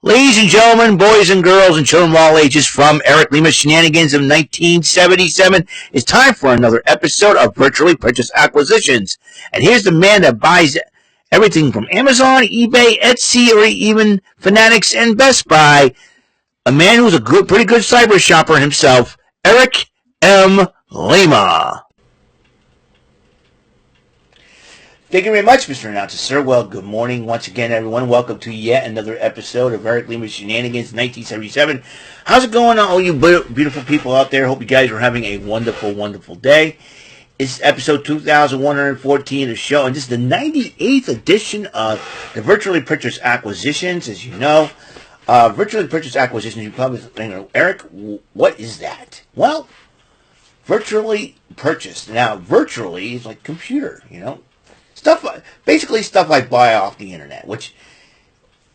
Ladies and gentlemen, boys and girls, and children of all ages, from Eric Lima Shenanigans of 1977, it's time for another episode of Virtually Purchased Acquisitions. And here's the man that buys everything from Amazon, eBay, Etsy, or even Fanatics and Best Buy. A man who's a pretty good cyber shopper himself, Eric M. Lima. Thank you very much, Mr. Announcer, sir. Well, good morning once again, everyone. Welcome to yet another episode of Eric Lima Shenanigans 1977. How's it going, all you beautiful people out there? Hope you guys are having a wonderful, wonderful day. It's episode 2114 of the show, and this is the 98th edition of the Virtually Purchased Acquisitions. As you know, Virtually Purchased Acquisitions, you probably think, Eric, what is that? Well, virtually purchased. Now, virtually is like computer, basically stuff I buy off the internet, which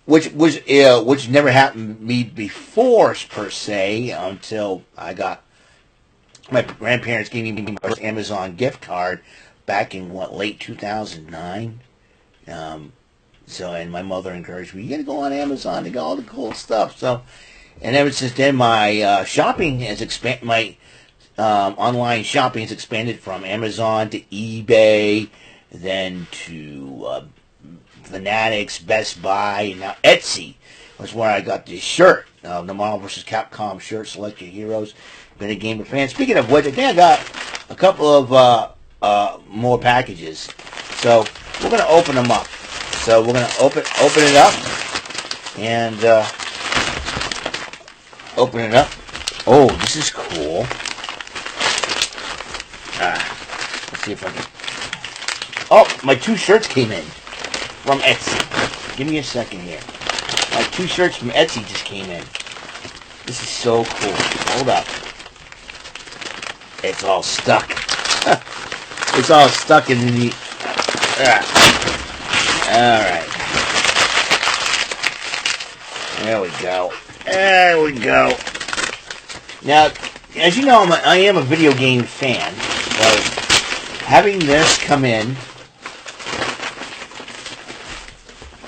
never happened to me before per se until I got my grandparents gave me my first Amazon gift card back in late 2009. And my mother encouraged me, you gotta go on Amazon to get all the cool stuff. So, and ever since then, my shopping has expanded. My online shopping has expanded from Amazon to eBay, then to Fanatics, Best Buy, and now Etsy was where I got this shirt, the Marvel vs. Capcom shirt, Select Your Heroes. Been a gamer fan. Speaking of which, I think I got a couple of more packages, so we're gonna open them up. So we're gonna open it up and open it up. Oh, this is cool. Let's see if I can. Oh, my two shirts came in from Etsy. Give me a second here. My two shirts from Etsy just came in. This is so cool. Hold up. It's all stuck. It's all stuck in the... Alright. There we go. There we go. Now, as you know, I am a video game fan. So, having this come in...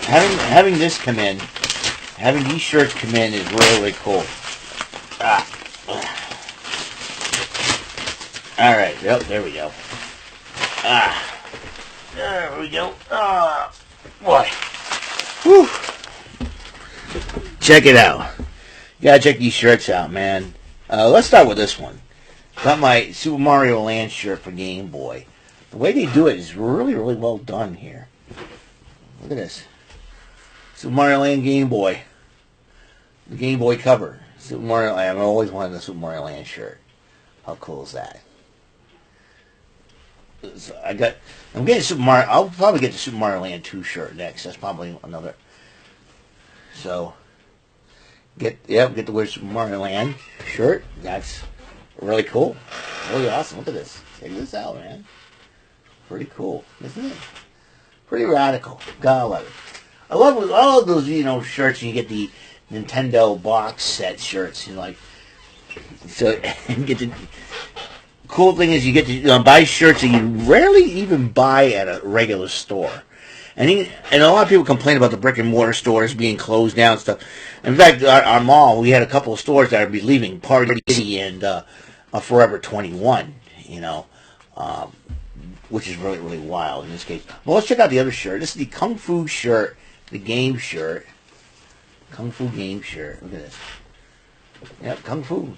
Having this come in, having these shirts come in is really, really cool. Alright, yep, there we go. There we go. Boy. Whew. Check it out. You gotta check these shirts out, man. Let's start with this one. Got my Super Mario Land shirt for Game Boy. The way they do it is really, really well done here. Look at this. Super Mario Land Game Boy. The Game Boy cover. Super Mario Land. I've always wanted a Super Mario Land shirt. How cool is that? So I'm getting Super Mario. I'll probably get the Super Mario Land 2 shirt next. That's probably another. So get to wear Super Mario Land shirt. That's really cool. Really awesome. Look at this. Check this out, man. Pretty cool, isn't it? Pretty radical. Gotta love it. I love all of those, shirts. And you get the Nintendo box set shirts. So you get the cool thing is you get to buy shirts that you rarely even buy at a regular store. And a lot of people complain about the brick and mortar stores being closed down and stuff. In fact, our mall, we had a couple of stores that would be leaving, Party City and Forever 21. Which is really, really wild in this case. Well, let's check out the other shirt. This is the Kung Fu shirt. The game shirt. Kung Fu game shirt. Look at this. Yep, Kung Fu.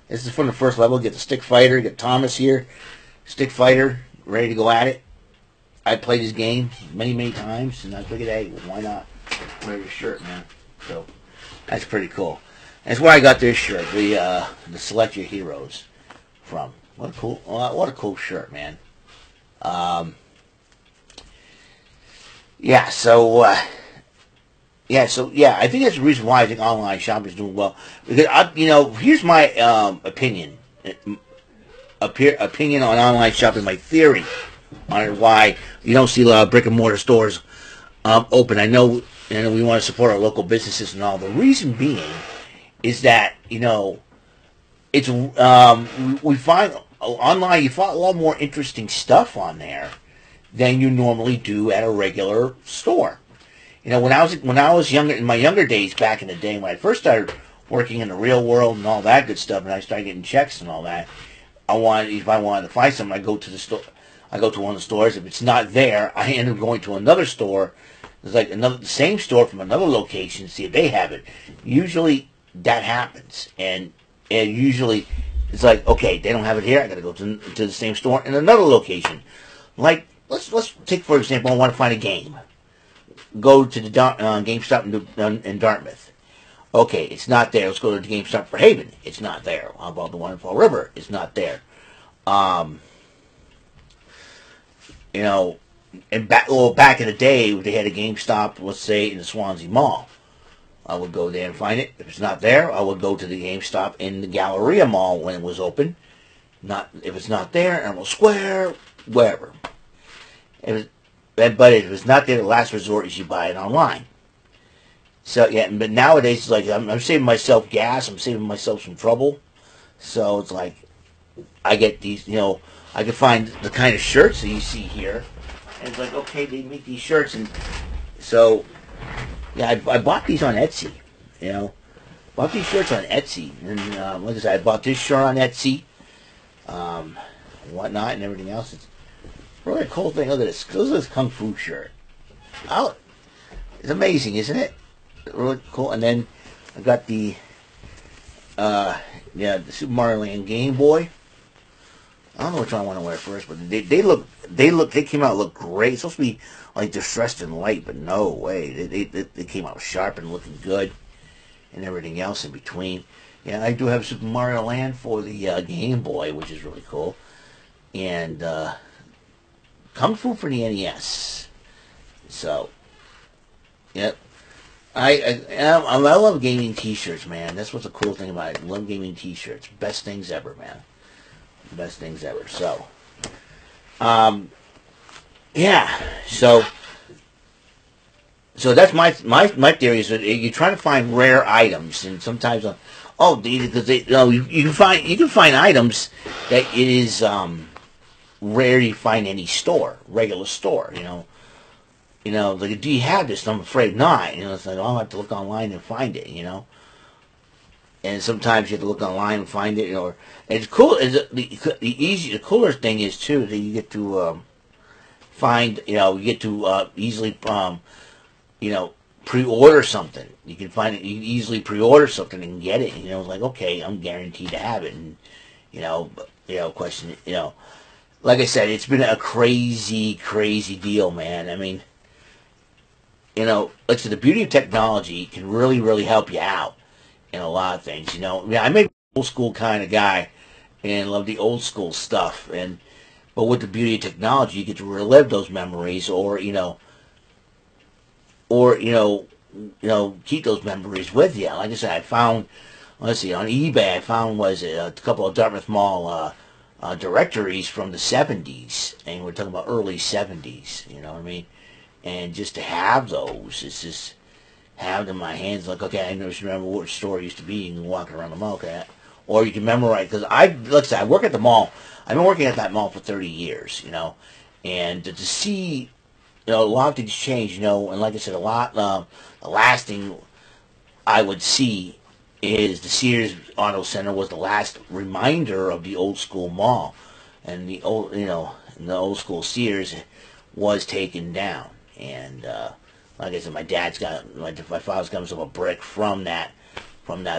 This is from the first level. Get the Stick Fighter. Get Thomas here. Stick Fighter. Ready to go at it. I played this game many, many times. And I figured, hey, why not wear your shirt, man? So, that's pretty cool. That's where I got this shirt. The Select Your Heroes from. What a cool shirt, man. I think that's the reason why I think online shopping is doing well. Because here's my opinion on online shopping. My theory on why you don't see a lot of brick and mortar stores open. I know we want to support our local businesses and all. The reason being is that it's we find online you find a lot more interesting stuff on there than you normally do at a regular store. You know, when I was younger, in my younger days, back in the day, when I first started working in the real world and all that good stuff, and I started getting checks and all that, if I wanted to find something, I go to the store. I go to one of the stores. If it's not there, I end up going to another store. It's like the same store from another location, see if they have it. Usually that happens, and usually it's like, okay, they don't have it here. I got to go to the same store in another location. Like let's take for example, I want to find a game. Go to the GameStop in Dartmouth. Okay, it's not there. Let's go to the GameStop for Haven. It's not there. How about the one in Fall River? It's not there. You know, and back in the day, they had a GameStop, let's say, in the Swansea Mall. I would go there and find it. If it's not there, I would go to the GameStop in the Galleria Mall when it was open. If it's not there, Emerald Square, wherever. But if it's not there, the last resort is you buy it online. So yeah, but nowadays it's like I'm saving myself gas. I'm saving myself some trouble. So it's like I get these, I can find the kind of shirts that you see here, and it's like, okay, they make these shirts, and so yeah, I bought these on Etsy. Bought these shirts on Etsy, and like I said, I bought this shirt on Etsy, whatnot, and everything else. It's really a cool thing. Look at this. Look at this Kung Fu shirt. Oh, it's amazing, isn't it? Really cool. And then I got the Super Mario Land Game Boy. I don't know which one I want to wear first, but they came out look great. It's supposed to be like distressed in light, but no way. They came out sharp and looking good, and everything else in between. Yeah, I do have Super Mario Land for the Game Boy, which is really cool, and Kung Fu for the NES. So, yep. I love gaming T-shirts, man. That's what's the cool thing about it. I love gaming T-shirts. Best things ever, man. Best things ever. So, yeah. So that's my theory is that you try to find rare items, and sometimes because you can find items that it is rare you find any regular store. Like, do you have this? And I'm afraid not. It's like, I'll have to look online and find it. And sometimes you have to look online and find it. And it's cool. The cooler thing is too that you get to find. You get to easily pre-order something. You can find it. You can easily pre-order something and get it. It's like, okay, I'm guaranteed to have it. And question. Like I said, it's been a crazy, crazy deal, man. I mean. Like the beauty of technology can really, really help you out in a lot of things. I'm an old school kind of guy and love the old school stuff. But with the beauty of technology, you get to relive those memories, or keep those memories with you. Like I said, I found, on eBay, I found a couple of Dartmouth Mall directories from the 70s, and we're talking about early 70s. You know what I mean? And just to have those, it's just have them in my hands. Like, okay, I just remember what store it used to be. You can walk around the mall, okay? Or you can memorize. Because I work at the mall. I've been working at that mall for 30 years, and to see, a lot of things change, and like I said, the last thing I would see is the Sears Auto Center was the last reminder of the old school mall, and the old school Sears was taken down. And like I said, my father's got himself a brick from that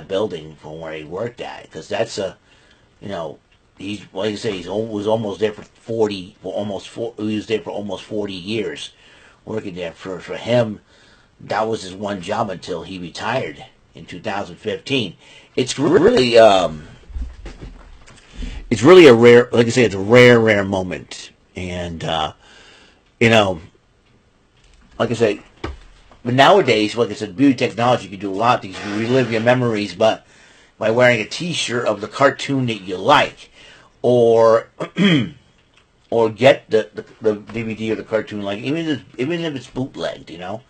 building from where he worked at, because that's he was almost there for 40, he was there for almost 40 years working there. For him, that was his one job until he retired in 2015. It's really a rare, like I say, it's a rare moment, and like I say, but nowadays, like I said, beauty technology, you can do a lot of things. You can relive your memories, but by wearing a T-shirt of the cartoon that you like, or get the DVD of the cartoon, like even if it's bootlegged, it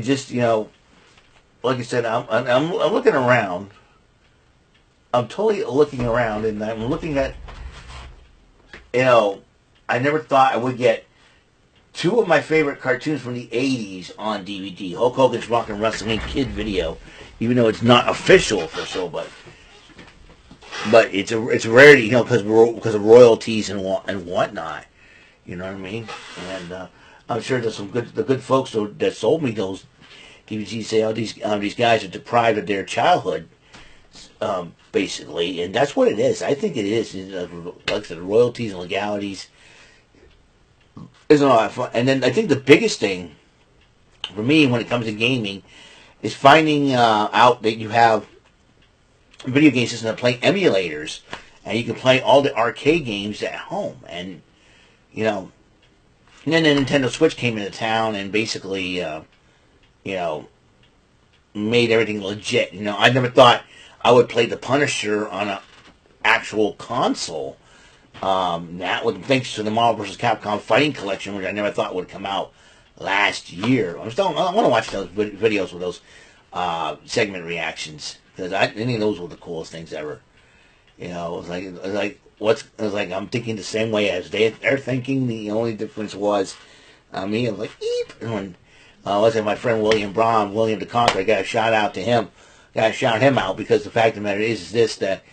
just like I said, I'm looking around. I'm totally looking around, and I'm looking at I never thought I would get two of my favorite cartoons from the 80s on DVD. Hulk Hogan's Rock and Wrestling Kid video, even though it's not official, but it's a rarity, because of royalties and whatnot. You know what I mean? And I'm sure there's the good folks that sold me those DVDs say, these guys are deprived of their childhood, basically, and that's what it is. I think it is. Like I said, royalties and legalities isn't all that fun. And then I think the biggest thing for me when it comes to gaming is finding out that you have video game systems that play emulators, and you can play all the arcade games at home. And and then the Nintendo Switch came into town and basically made everything legit. I never thought I would play The Punisher on an actual console. That would, thanks to the Marvel vs. Capcom Fighting Collection, which I never thought would come out last year. I want to watch those videos with those segment reactions, because any of those were the coolest things ever. It was like I'm thinking the same way as they're thinking. The only difference was me. I was like, eep. And when my friend William Braun, William the Conqueror, I got a shout out to him. Got to shout him out, because the fact of the matter is this, that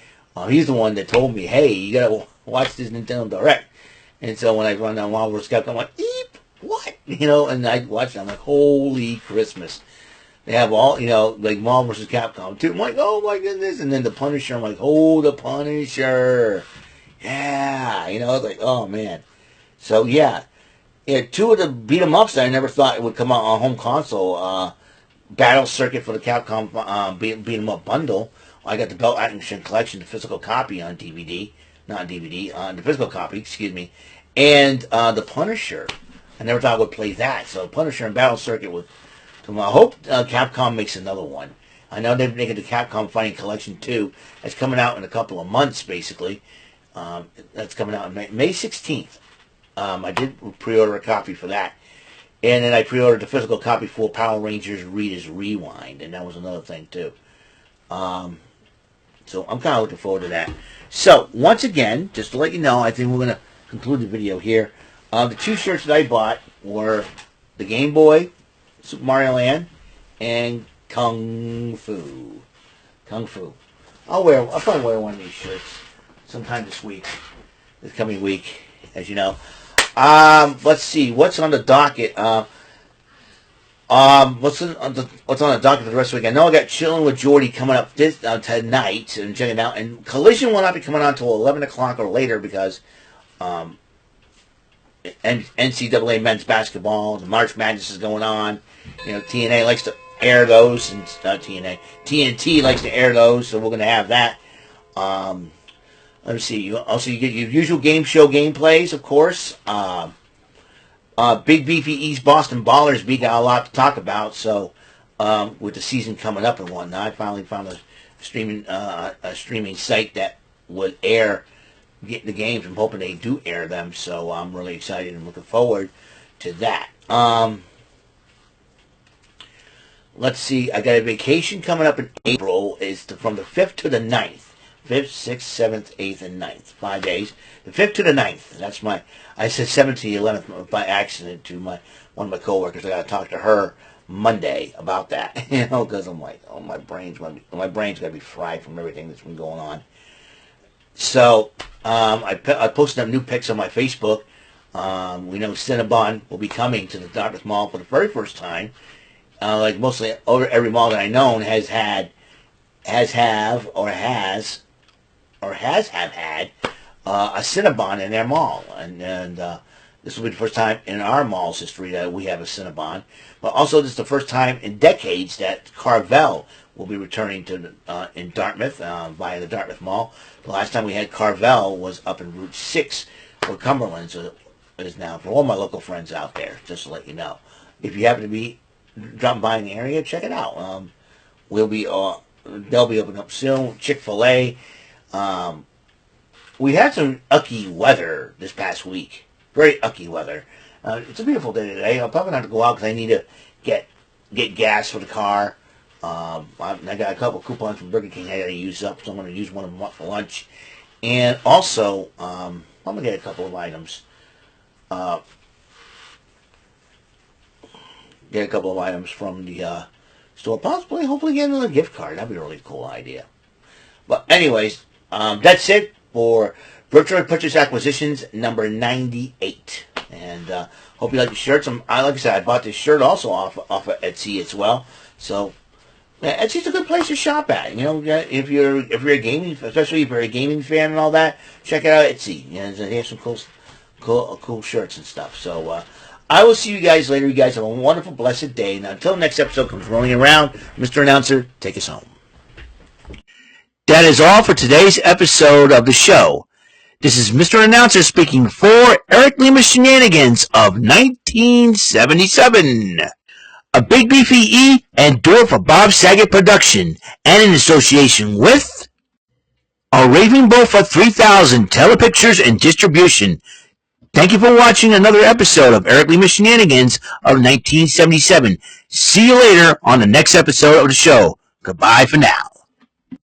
he's the one that told me, hey, you got to watch this Nintendo Direct. And so when I run down Marvel vs. Capcom, I'm like, eep, what? And I watched it. I'm like, holy Christmas. They have all, like Marvel vs. Capcom 2. I'm like, oh my goodness. And then the Punisher, I'm like, oh, the Punisher. Yeah. It's like, oh man. So yeah. Two of the beat 'em ups that I never thought it would come out on home console. Battle Circuit for the Capcom beat 'em up bundle. I got the Belt Action Collection, the physical copy on DVD. Not on DVD, on the physical copy, excuse me. And the Punisher. I never thought I would play that. So Punisher and Battle Circuit with. I hope Capcom makes another one. I know they're making the Capcom Fighting Collection 2. That's coming out in a couple of months, basically. That's coming out on May 16th. I did pre-order a copy for that. And then I pre-ordered the physical copy for Power Rangers Rita's Rewind. And that was another thing, too. So I'm kind of looking forward to that. So, once again, just to let you know, I think we're going to conclude the video here. The two shirts that I bought were the Game Boy, Super Mario Land, and Kung Fu. Kung Fu. I'll probably wear one of these shirts sometime this coming week, as you know. Let's see, what's on the docket? What's on the docket for the rest of the week? I know I got Chilling with Jordy coming up tonight, and check it out. And Collision will not be coming on until 11 o'clock or later, because NCAA men's basketball, the March Madness is going on. TNA likes to air those, and TNT likes to air those, so we're going to have that. Let me see. Also, you get your usual game show gameplays, of course. Big VPAs Boston Ballers Beat got a lot to talk about. So, with the season coming up and whatnot, I finally found a streaming site that would air the games. I'm hoping they do air them. So I'm really excited and looking forward to that. Let's see. I got a vacation coming up in April. It's from the 5th to the 9th. 5th, 6th, 7th, 8th, and 9th. 5 days. The 5th to the 9th. That's I said 7th to the 11th by accident to one of my coworkers. I got to talk to her Monday about that. Because I'm like, oh, my brain's got to be fried from everything that's been going on. So, I posted up new pics on my Facebook. We know Cinnabon will be coming to the Dartmouth Mall for the very first time. Like mostly every mall that I know has had a Cinnabon in their mall, and this will be the first time in our mall's history that we have a Cinnabon. But also, this is the first time in decades that Carvel will be returning to in Dartmouth via the Dartmouth Mall. The last time we had Carvel was up in Route 6, where Cumberland's is now. For all my local friends out there, just to let you know, if you happen to be dropping by in the area, check it out. They'll be opening up soon. Chick-fil-A. We had some ucky weather this past week. Very ucky weather. It's a beautiful day today. I'll probably have to go out because I need to get gas for the car. I got a couple coupons from Burger King I got to use up, so I'm going to use one of them up for lunch. And also, I'm gonna get a couple of items. Get a couple of items from the store. Possibly, hopefully, get another gift card. That'd be a really cool idea. But anyways, that's it for Virtual Purchase Acquisitions number 98. And hope you like the shirts. Like I said, I bought this shirt also off of Etsy as well. So yeah, Etsy's a good place to shop at. You know, if you're a gaming, especially if you're a gaming fan and all that, check it out Etsy. You know, they have some cool shirts and stuff. So I will see you guys later. You guys have a wonderful, blessed day. Now, until the next episode comes rolling around, Mr. Announcer, take us home. That is all for today's episode of the show. This is Mr. Announcer speaking for Eric Lima Shenanigans of 1977. A Big Beefy E and door for Bob Saget production, and in association with A Raving Bull for 3000 Telepictures and Distribution. Thank you for watching another episode of Eric Lima Shenanigans of 1977. See you later on the next episode of the show. Goodbye for now.